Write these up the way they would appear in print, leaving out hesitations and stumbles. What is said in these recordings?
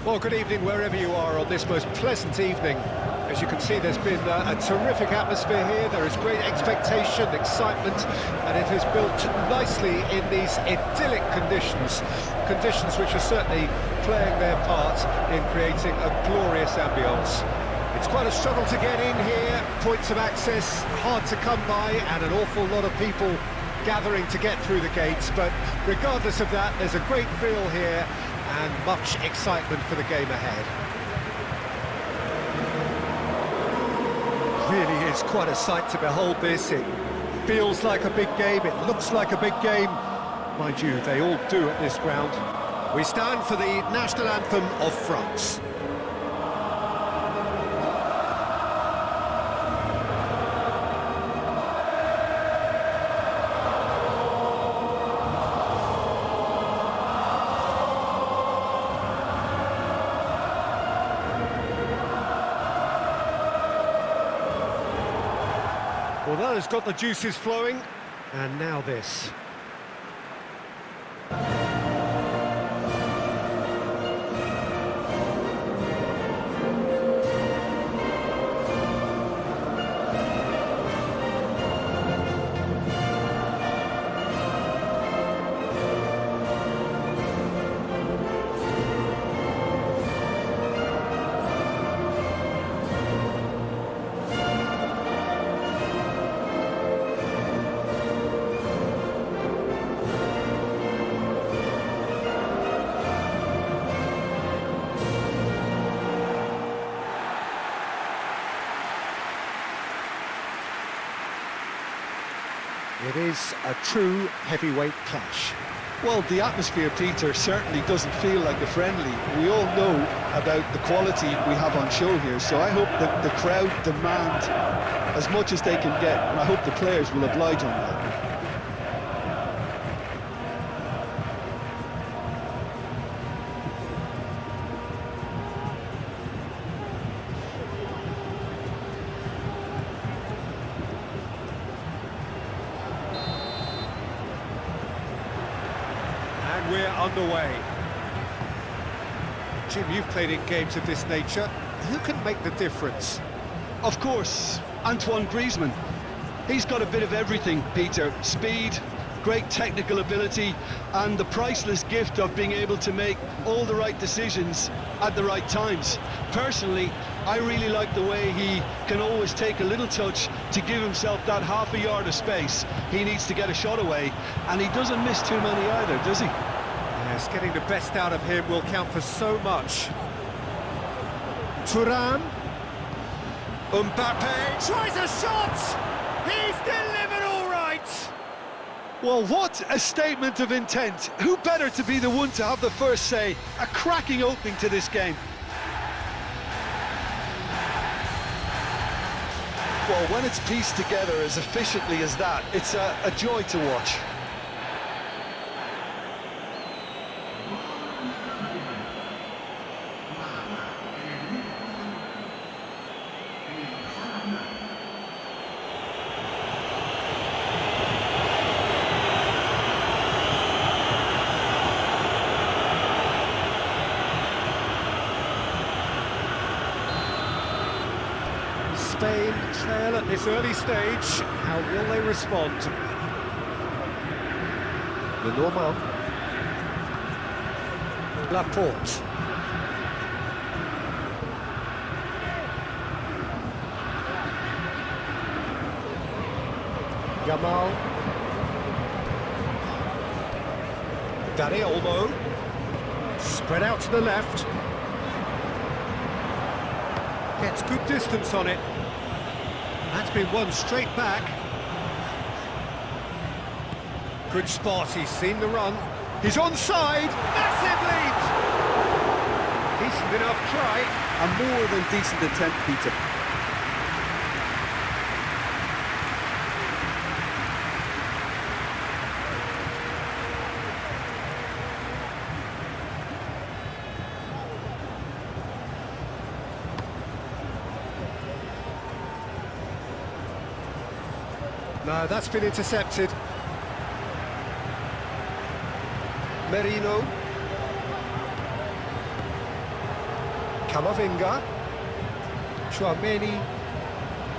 Well, good evening wherever you are on this most pleasant evening. As you can see, there's been a terrific atmosphere here. There is great expectation, excitement, and it has built nicely in these idyllic conditions. Conditions which are certainly playing their part in creating a glorious ambience. It's quite a struggle to get in here, points of access hard to come by, and an awful lot of people gathering to get through the gates, but regardless of that, there's a great feel here and much excitement for the game ahead. Really is quite a sight to behold this. It feels like a big game, it looks like a big game. Mind you, they all do at this ground. We stand for the national anthem of France. Well, that has got the juices flowing, and now this. It is a true heavyweight clash. Well, the atmosphere, Peter, certainly doesn't feel like a friendly. We all know about the quality we have on show here, so I hope that the crowd demand as much as they can get, and I hope the players will oblige on that. We're underway. Jim, you've played in games of this nature. Who can make the difference? Of course, Antoine Griezmann. He's got a bit of everything, Peter. Speed, great technical ability, and the priceless gift of being able to make all the right decisions at the right times. Personally, I really like the way he can always take a little touch to give himself that half a yard of space. He needs to get a shot away, and he doesn't miss too many either, does he? Yes, getting the best out of him will count for so much. Thuram. Mbappe tries a shot! He's delivered all right! Well, what a statement of intent. Who better to be the one to have the first say? A cracking opening to this game. Well, when it's pieced together as efficiently as that, it's a joy to watch. Spain trail at this early stage. How will they respond? Lenormand. Laporte. Yamal. Dani Olmo. Spread out to the left. Gets good distance on it. That's been won straight back. Good spot, he's seen the run. He's onside! Massive lead! Decent enough try. A more than decent attempt, Peter. No, that's been intercepted. Merino. Camavinga. Chouameni.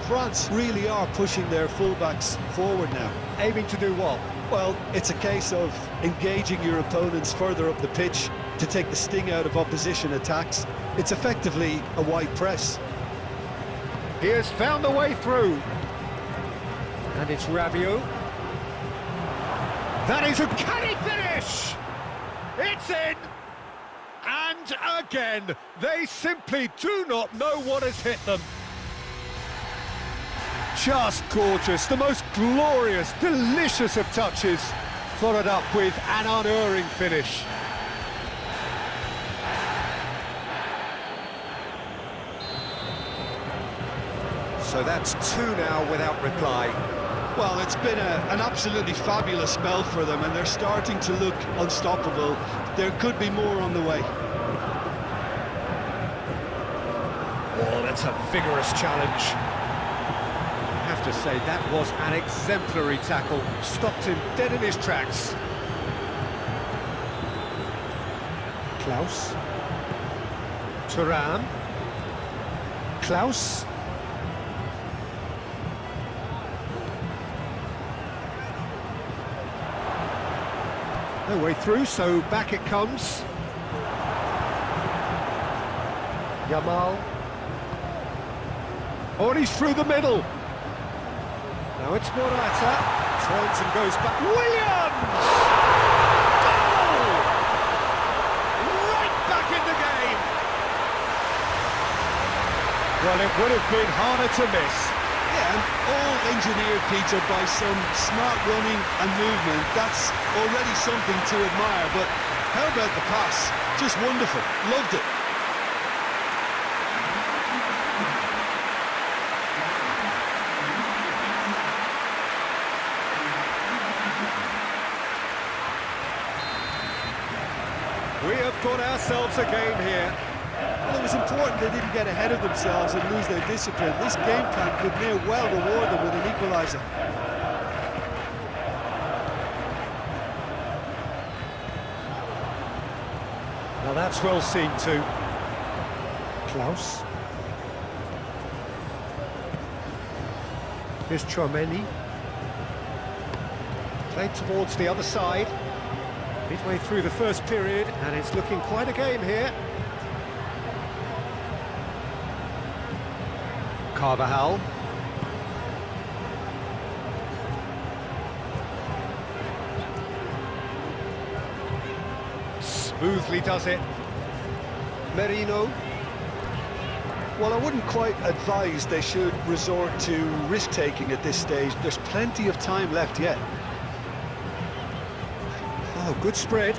France really are pushing their fullbacks forward now. Aiming to do what? Well, it's a case of engaging your opponents further up the pitch to take the sting out of opposition attacks. It's effectively a wide press. He has found the way through. And it's Rabiot. That is a... Can he finish? It's in! And again, they simply do not know what has hit them. Just gorgeous, the most glorious, delicious of touches, followed up with an unerring finish. So that's two now without reply. Well, it's been an absolutely fabulous spell for them, and they're starting to look unstoppable. There could be more on the way. Oh, that's a vigorous challenge. I have to say, that was an exemplary tackle. Stopped him dead in his tracks. Klaus. Thuram. Klaus. No way through, so back it comes. Yamal. Oh, and he's through the middle. Now it's Morata. Turns and goes back. Williams! Goal! Right back in the game. Well, it would have been harder to miss. Yeah, and all engineered, Peter, by some smart running and movement. That's already something to admire, but how about the pass? Just wonderful. Loved it. We have got ourselves a game here. Well, it was important they didn't get ahead of themselves and lose their discipline. This game plan could near well reward them with an equaliser. Now that's well seen too. Klaus. Here's Chouameni. Played towards the other side. Midway through the first period, and it's looking quite a game here. Carvajal. Smoothly does it. Merino. Well, I wouldn't quite advise they should resort to risk-taking at this stage. There's plenty of time left yet. Oh, good spread.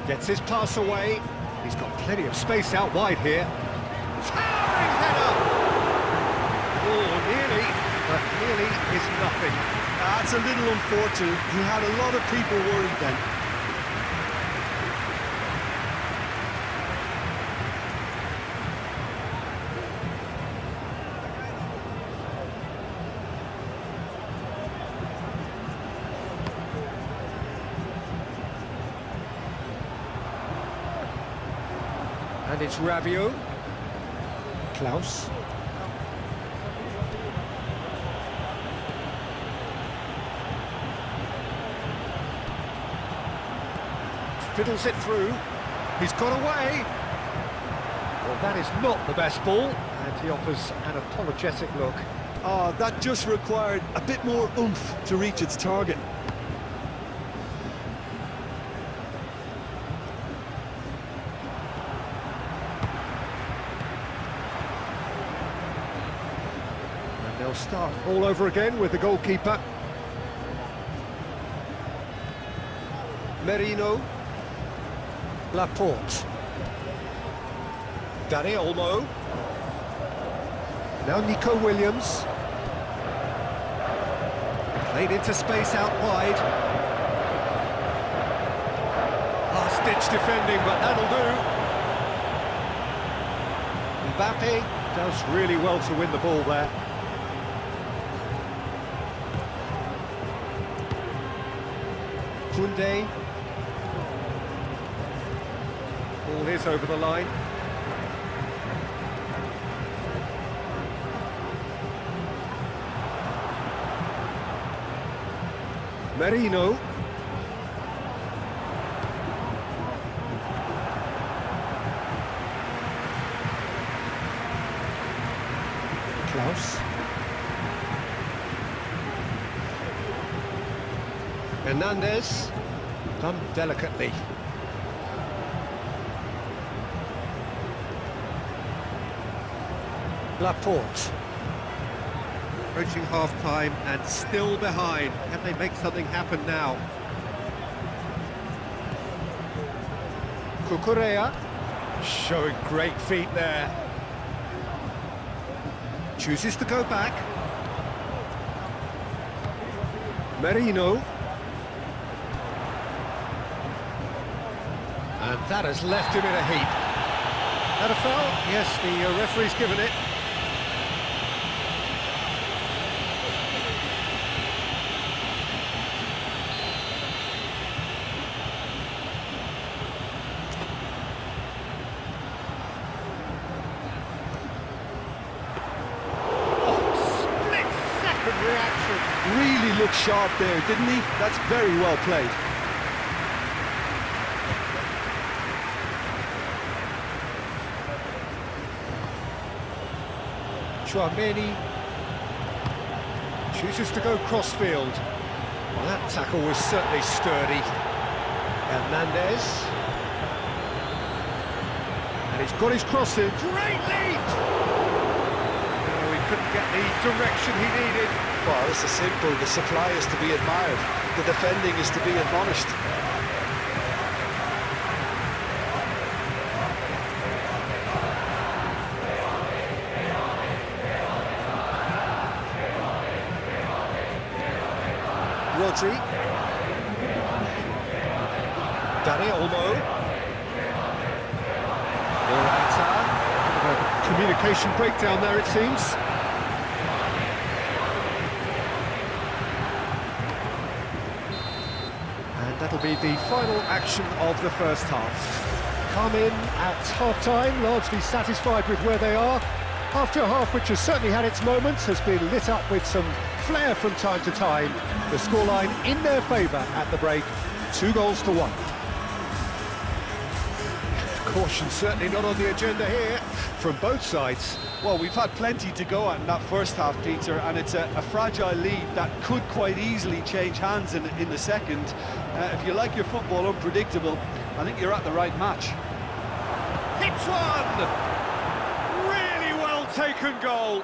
Gets his pass away. He's got plenty of space out wide here. Towering header! Oh, nearly, but nearly is nothing. That's a little unfortunate. He had a lot of people worried then. And it's Rabiot. Klaus. Fiddles it through. He's got away. Well, that is not the best ball. And he offers an apologetic look. Oh, that just required a bit more oomph to reach its target. They'll start all over again with the goalkeeper. Merino. Laporte. Dani Olmo. Now Nico Williams. Played into space out wide. Last-ditch defending, but that'll do. Mbappe does really well to win the ball there. Koundé. Ball is over the line. Merino. Klaus. Hernandez. Done delicately. Laporte. Approaching half-time and still behind. Can they make something happen now? Cucurella. Showing great feet there. Chooses to go back. Merino. And that has left him in a heap. That a foul? Yes, the referee's given it. Reaction. Really looked sharp there, didn't he? That's very well played. Chouameni chooses to go crossfield. Well, that tackle was certainly sturdy. Hernandez. And he's got his cross in. Great lead! Couldn't get the direction he needed. Well, this is simple. The supply is to be admired. The defending is to be admonished. Rodri. Dani Olmo. Morata. Communication breakdown there, it seems. That'll be the final action of the first half. Come in at half-time, largely satisfied with where they are. After a half which has certainly had its moments, has been lit up with some flair from time to time. The scoreline in their favour at the break, 2-1. Caution certainly not on the agenda here from both sides. Well, we've had plenty to go at in that first half, Peter, and it's a fragile lead that could quite easily change hands in the second. If you like your football unpredictable, I think you're at the right match. Hits one! Really well taken goal.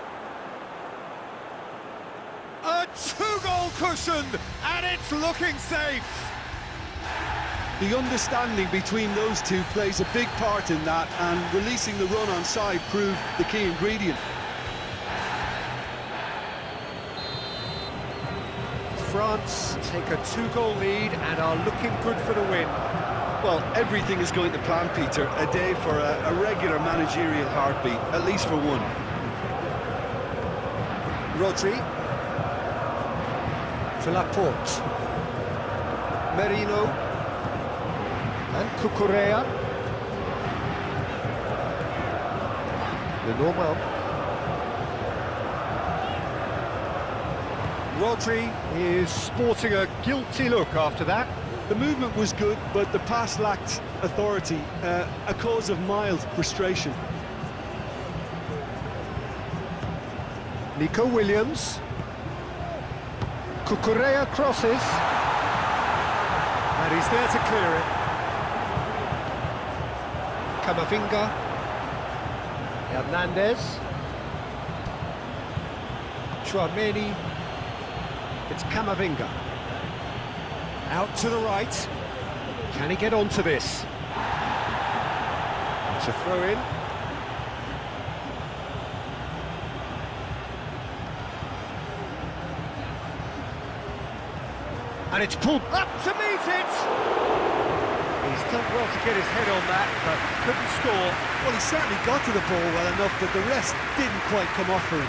A 2-goal cushion, and it's looking safe. The understanding between those two plays a big part in that, and releasing the run on side proved the key ingredient. France take a 2-goal lead and are looking good for the win. Well, everything is going to plan, Peter. A day for a regular managerial heartbeat, at least for one. Rodri. To Laporte. Merino. And Cucurella. Lenormand. Rodri is sporting a guilty look after that. The movement was good, but the pass lacked authority, a cause of mild frustration. Nico Williams. Cucurella crosses. And he's there to clear it. Camavinga. Hernandez. Chouameni. It's Camavinga. Out to the right. Can he get onto this? It's a throw-in. And it's pulled up to meet it! He's done well to get his head on that, but couldn't score. Well, he certainly got to the ball well enough, but the rest didn't quite come off for him.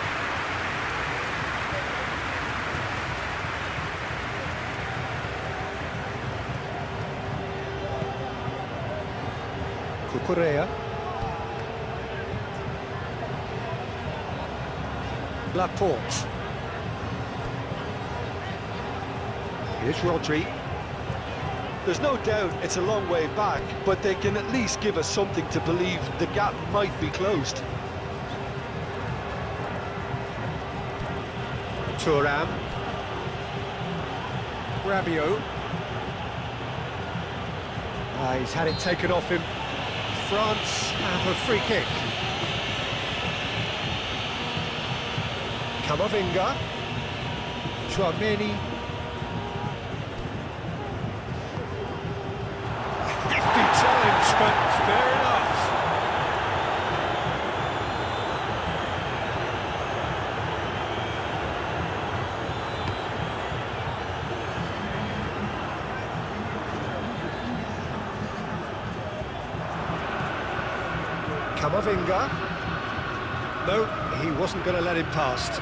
Cucurella. Laporte. Here's Rodri. There's no doubt it's a long way back, but they can at least give us something to believe the gap might be closed. Thuram. Rabiot. He's had it taken off him. France have a free kick. Camavinga. Chouameni. Hefty challenge, but fair enough. Camavinga. No, he wasn't going to let him past.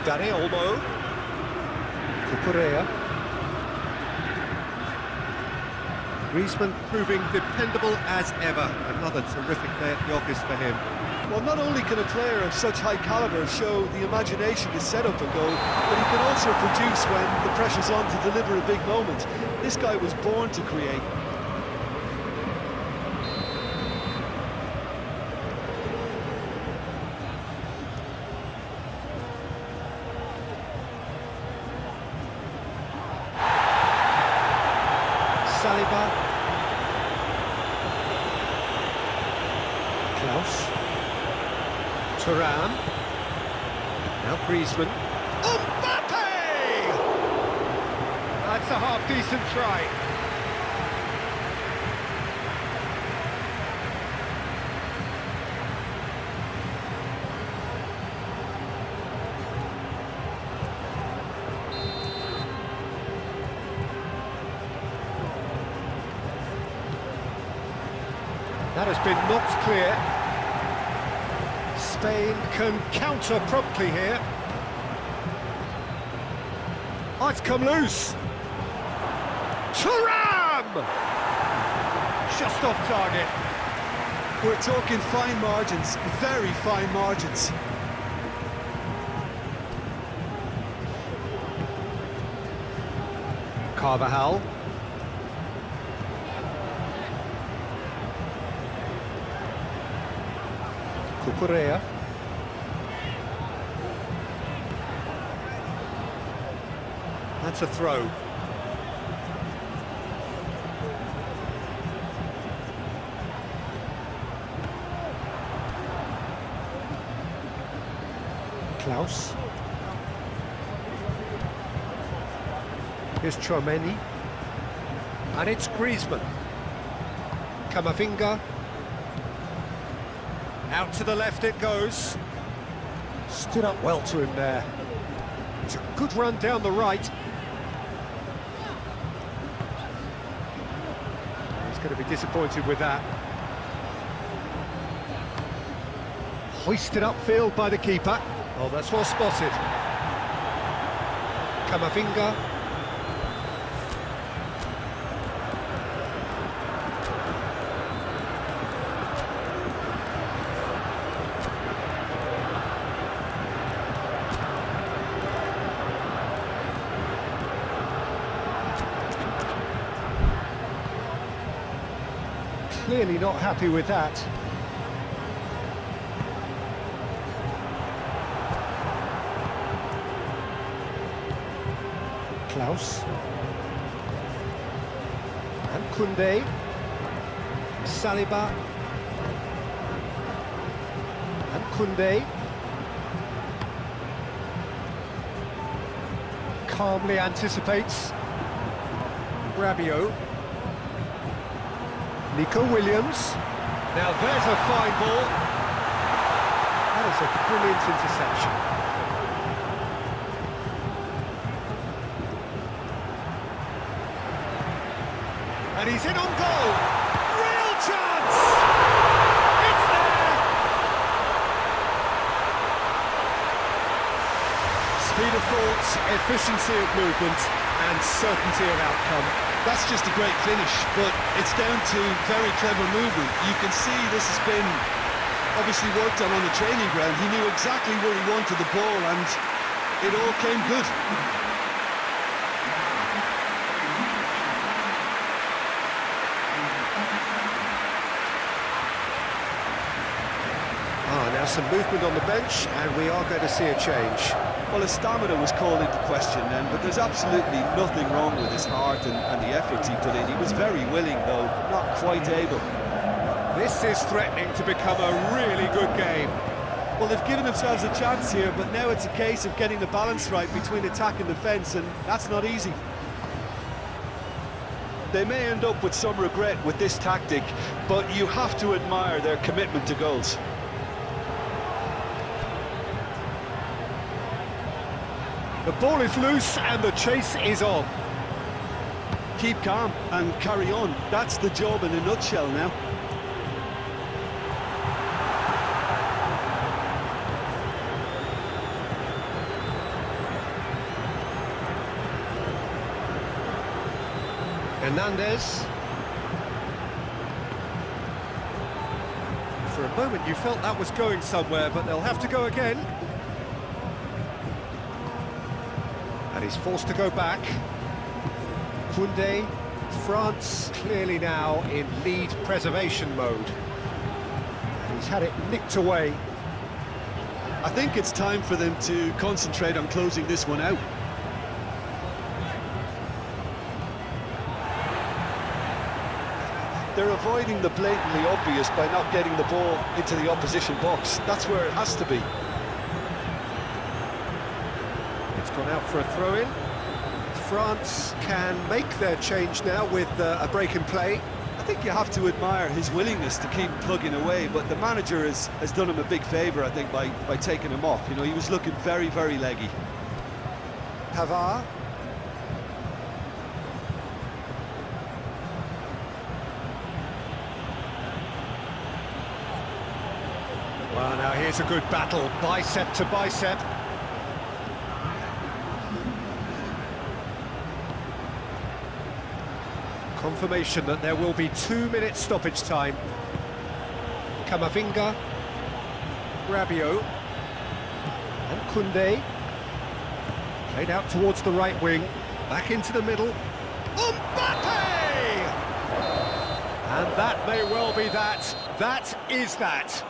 Dani Olmo. Cucurella. Griezmann proving dependable as ever. Another terrific day at the office for him. Well, not only can a player of such high calibre show the imagination to set up a goal, but he can also produce when the pressure's on to deliver a big moment. This guy was born to create. Saliba. Klaus. Thuram. Now Griezmann. Mbappe! That's a half-decent try. That has been knocked clear. Spain can counter promptly here. Oh, it's come loose. Thuram! Just off target. We're talking fine margins, very fine margins. Carvajal. Cucurella. That's a throw. Klaus. Here's Chouameni. And it's Griezmann. Camavinga. Out to the left it goes. Stood up well to him there. It's a good run down the right. He's going to be disappointed with that. Hoisted upfield by the keeper. Oh, that's well spotted. Camavinga. Clearly not happy with that. Klaus. And Koundé. Saliba. And Koundé. Calmly anticipates. Rabiot. Nico Williams. Now there's a fine ball. That is a brilliant interception. And he's in on goal. Real chance! It's there! Speed of thought, efficiency of movement, and certainty of outcome. That's just a great finish, but it's down to very clever movement. You can see this has been obviously worked on the training ground. He knew exactly where he wanted the ball, and it all came good. Now some movement on the bench, and we are going to see a change. Well, his stamina was called into question then, but there's absolutely nothing wrong with his heart and the efforts he put in. He was very willing, though, not quite able. This is threatening to become a really good game. Well, they've given themselves a chance here, but now it's a case of getting the balance right between attack and defence, and that's not easy. They may end up with some regret with this tactic, but you have to admire their commitment to goals. The ball is loose and the chase is on. Keep calm and carry on. That's the job in a nutshell now. Hernandez. For a moment you felt that was going somewhere, but they'll have to go again. And he's forced to go back. Koundé, France clearly now in lead preservation mode. And he's had it nicked away. I think it's time for them to concentrate on closing this one out. They're avoiding the blatantly obvious by not getting the ball into the opposition box. That's where it has to be. It's gone out for a throw-in. France can make their change now with a break in play. I think you have to admire his willingness to keep plugging away, but the manager has done him a big favour, I think, by taking him off. You know, he was looking very, very leggy. Pavard. Well, now here's a good battle, bicep to bicep. Confirmation that there will be 2 minutes stoppage time. Camavinga, Rabiot, and Koundé. Played out towards the right wing, back into the middle. Mbappe! And that may well be that. That is that.